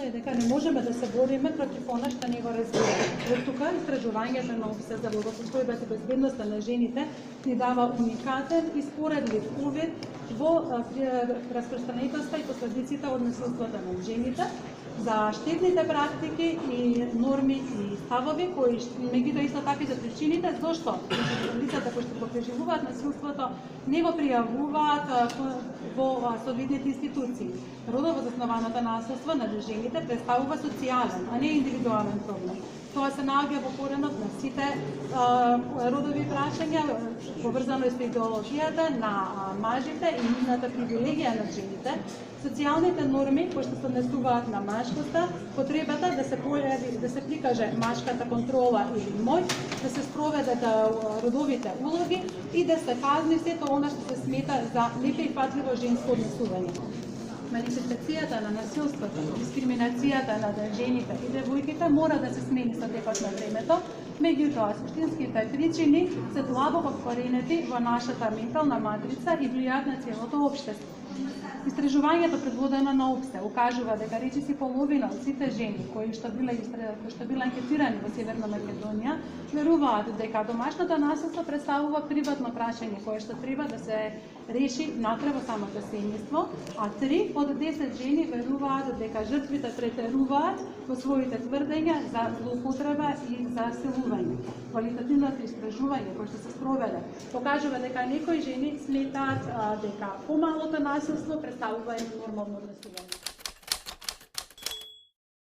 е дека не можеме да се бориме против она што не го разбира. Од тука истражувањето на ОВСЕ за благосостојбата и безбедноста на жените ни дава уникатен и споредлив увид во распространетоста и последиците од насилството над жените, за штетните практики и норми и ставови кои меѓутоа исто така и за причините зошто лицата кои што го преживуваат насилството не го пријавуваат во соодветните институции. Родово заснованото насилство над жените представува социјален, а не индивидуален проблем. Тоа се наоѓа во коренот на сите родови прашања, поврзано со идеологијата на мажите и нивната привилегија на жените, социјалните норми кои што се однесуваат на машкоста, потребата да се појави, да се прикаже машката контрола или моќ, да се спроведат родовите улоги и да се казни сето она што се смета за неприфатливо женско однесување. Манифестацијата на насилството, дискриминацијата на жените и девојките мора да се смени со текот на времето, меѓутоа суштинските причини се длабоко вкоренети во нашата ментална матрица и влијаат на целото општество. Истражувањето предводено на ОВСЕ укажува дека речиси половина од сите жени кои што била анкетирани во Северна Македонија веруваат дека домашното насилство представува приватно прашање кое што треба да се реши внатре во самото семејство, а 3 од 10 жени веруваат дека жртвите претеруваат во своите тврдења за злоупотреба и за силување. Квалитативното истражување кое што се спроведе покажува дека некои жени сметаат дека помалото насилство представува нормално однесување.